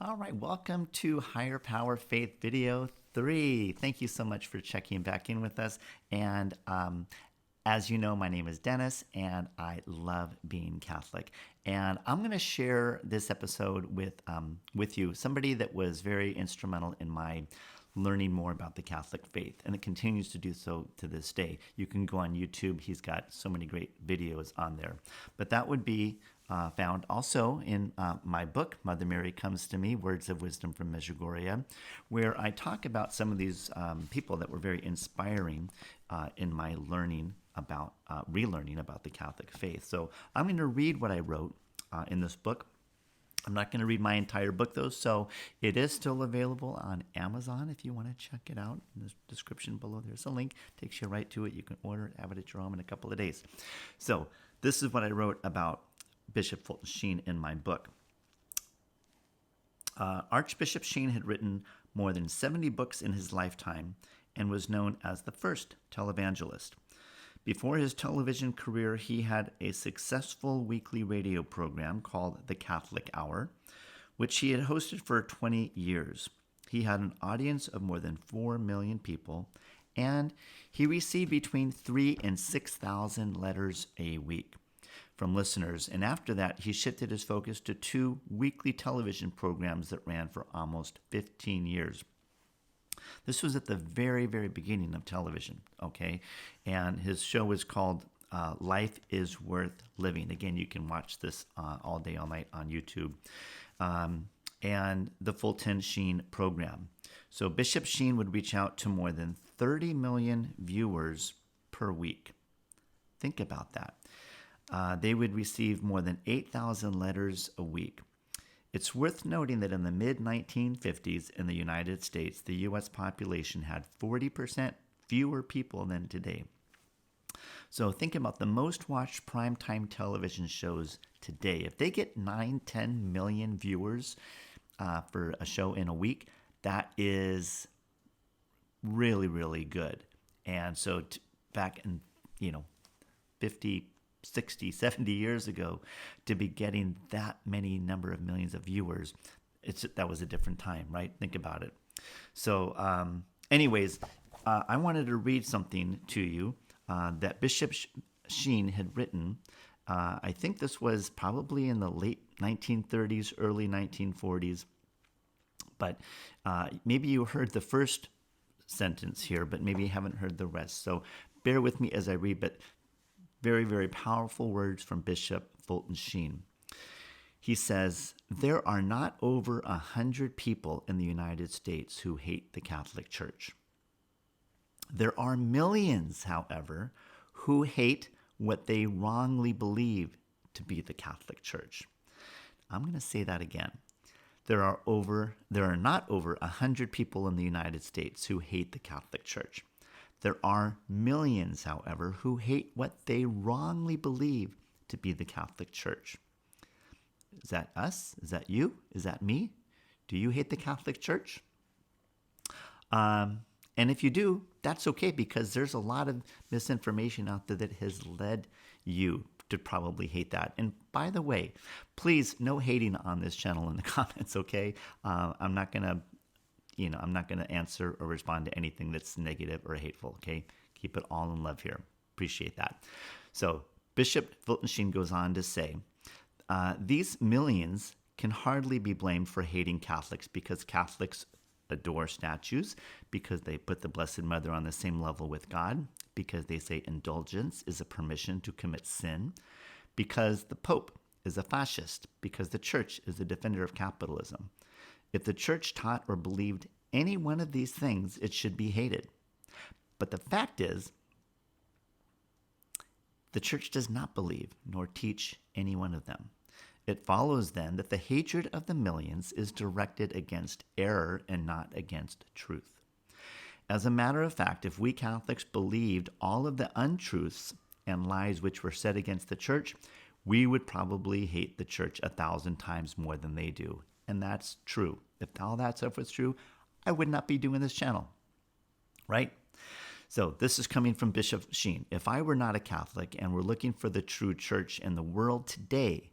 All right, welcome to Higher Power Faith Video 3. Thank you so much for checking back in with us. And as you know, my name is Dennis, and I love being Catholic. And I'm going to share this episode with you, somebody that was very instrumental in my learning more about the Catholic faith, and it continues to do so to this day. You can go on YouTube. He's got so many great videos on there. But that would be found also in my book, Mother Mary Comes to Me, Words of Wisdom from Medjugorje, where I talk about some of these people that were very inspiring in my learning about, relearning about the Catholic faith. So I'm going to read what I wrote in this book. I'm not going to read my entire book, though, so it is still available on Amazon if you want to check it out. In the description below, there's a link. Takes you right to it. You can order it, have it at your home in a couple of days. So this is what I wrote about Bishop Fulton Sheen in my book. Archbishop Sheen had written more than 70 books in his lifetime and was known as the first televangelist. Before his television career, he had a successful weekly radio program called The Catholic Hour, which he had hosted for 20 years. He had an audience of more than 4 million people, and he received between 3,000 and 6,000 letters a week from listeners. And after that, he shifted his focus to 2 weekly television programs that ran for almost 15 years. This was at the very, very beginning of television, okay? And his show was called Life is Worth Living. Again, you can watch this all day, all night on YouTube. And the Fulton Sheen program. So Bishop Sheen would reach out to more than 30 million viewers per week. Think about that. They would receive more than 8,000 letters a week. It's worth noting that in the mid-1950s in the United States, the U.S. population had 40% fewer people than today. So think about the most watched primetime television shows today. If they get 9-10 million viewers for a show in a week, that is really, really good. And so back in, 50, 60, 70 years ago, to be getting that many number of millions of viewers, that was a different time, right? Think about it. So anyways, I wanted to read something to you that Bishop Sheen had written. I think this was probably in the late 1930s, early 1940s. But maybe you heard the first sentence here, but maybe you haven't heard the rest. So bear with me as I read, but very, very powerful words from Bishop Fulton Sheen. He says, "There are not over 100 people in the United States who hate the Catholic Church. There are millions, however, who hate what they wrongly believe to be the Catholic Church." I'm going to say that again. There are not over 100 people in the United States who hate the Catholic Church. There are millions, however, who hate what they wrongly believe to be the Catholic Church. Is that us? Is that you? Is that me? Do you hate the Catholic Church? And if you do, that's okay, because there's a lot of misinformation out there that has led you to probably hate that. And by the way, please, no hating on this channel in the comments, okay? I'm not going to answer or respond to anything that's negative or hateful, okay? Keep it all in love here. Appreciate that. So Bishop Fulton Sheen goes on to say, these millions can hardly be blamed for hating Catholics, because Catholics adore statues, because they put the Blessed Mother on the same level with God, because they say indulgence is a permission to commit sin, because the Pope is a fascist, because the Church is a defender of capitalism. If the Church taught or believed any one of these things, it should be hated. But the fact is, the Church does not believe nor teach any one of them. It follows then that the hatred of the millions is directed against error and not against truth. As a matter of fact, if we Catholics believed all of the untruths and lies which were said against the Church, we would probably hate the Church 1,000 times more than they do. And that's true. If all that stuff was true, I would not be doing this channel, right? So this is coming from Bishop Sheen. If I were not a Catholic and were looking for the true Church in the world today,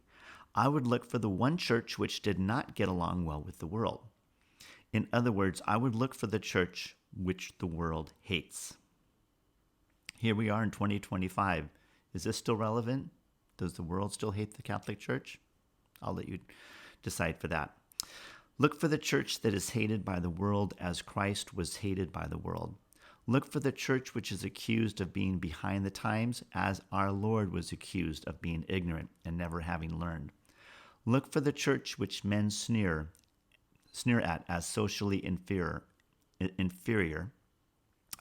I would look for the one church which did not get along well with the world. In other words, I would look for the church which the world hates. Here we are in 2025. Is this still relevant? Does the world still hate the Catholic Church? I'll let you decide for that. Look for the church that is hated by the world as Christ was hated by the world. Look for the church which is accused of being behind the times as our Lord was accused of being ignorant and never having learned. Look for the church which men sneer at as socially inferior,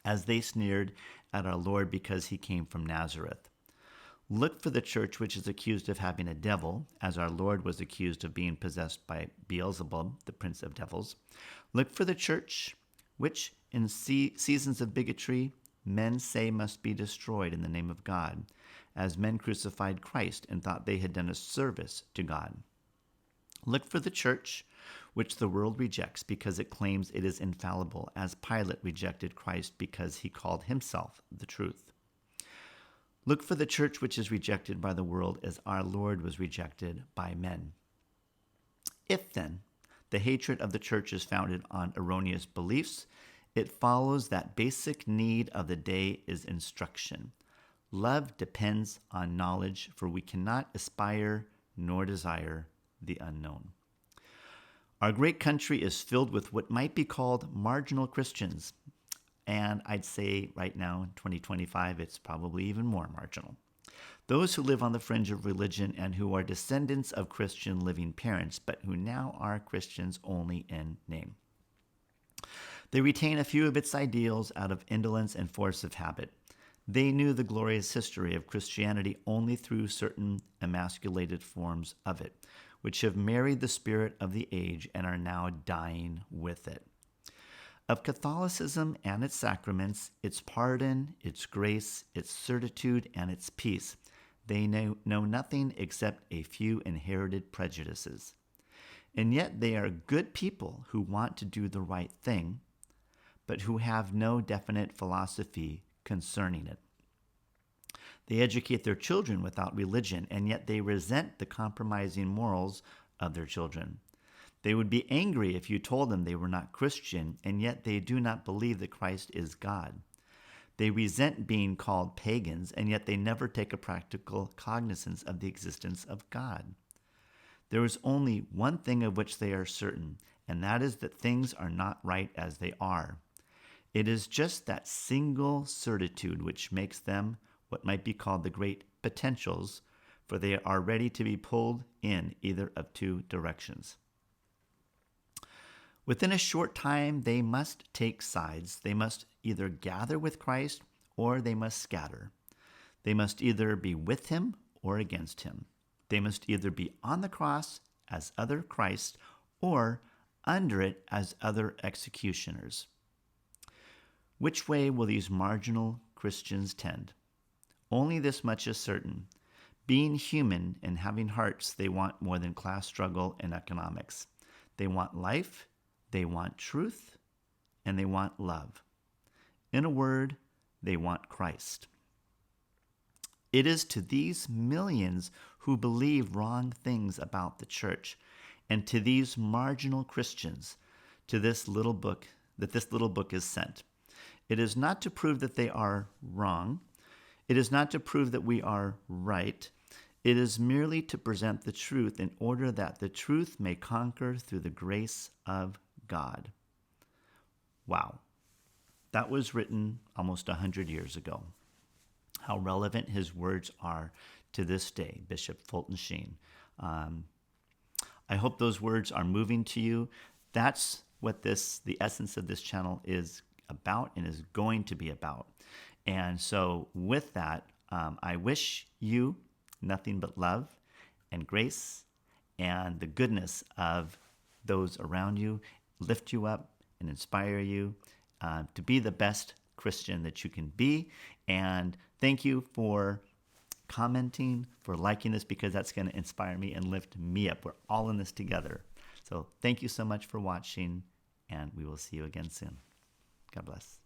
as they sneered at our Lord because he came from Nazareth. Look for the church which is accused of having a devil, as our Lord was accused of being possessed by Beelzebub, the prince of devils. Look for the church which, in seasons of bigotry, men say must be destroyed in the name of God, as men crucified Christ and thought they had done a service to God. Look for the church which the world rejects because it claims it is infallible, as Pilate rejected Christ because he called himself the truth. Look for the church which is rejected by the world as our Lord was rejected by men. If, then, the hatred of the church is founded on erroneous beliefs, it follows that basic need of the day is instruction. Love depends on knowledge, for we cannot aspire nor desire the unknown. Our great country is filled with what might be called marginal Christians. And I'd say right now, in 2025, it's probably even more marginal. Those who live on the fringe of religion and who are descendants of Christian living parents, but who now are Christians only in name. They retain a few of its ideals out of indolence and force of habit. They knew the glorious history of Christianity only through certain emasculated forms of it, which have married the spirit of the age and are now dying with it. Of Catholicism and its sacraments, its pardon, its grace, its certitude, and its peace, they know nothing except a few inherited prejudices. And yet they are good people who want to do the right thing, but who have no definite philosophy concerning it. They educate their children without religion, and yet they resent the compromising morals of their children. They would be angry if you told them they were not Christian, and yet they do not believe that Christ is God. They resent being called pagans, and yet they never take a practical cognizance of the existence of God. There is only one thing of which they are certain, and that is that things are not right as they are. It is just that single certitude which makes them what might be called the great potentials, for they are ready to be pulled in either of two directions. Within a short time, they must take sides. They must either gather with Christ or they must scatter. They must either be with him or against him. They must either be on the cross as other Christ or under it as other executioners. Which way will these marginal Christians tend? Only this much is certain. Being human and having hearts, they want more than class struggle and economics. They want life, they want truth, and they want love. In a word, they want Christ. It is to these millions who believe wrong things about the church, and to these marginal Christians, to this little book, that this little book is sent. It is not to prove that they are wrong. It is not to prove that we are right. It is merely to present the truth in order that the truth may conquer through the grace of God. Wow. That was written almost 100 years ago. How relevant his words are to this day, Bishop Fulton Sheen. I hope those words are moving to you. That's what the essence of this channel is about and is going to be about. And so with that, I wish you nothing but love and grace and the goodness of those around you, lift you up and inspire you to be the best Christian that you can be. And thank you for commenting, for liking this, because that's going to inspire me and lift me up. We're all in this together. So thank you so much for watching, and we will see you again soon. God bless.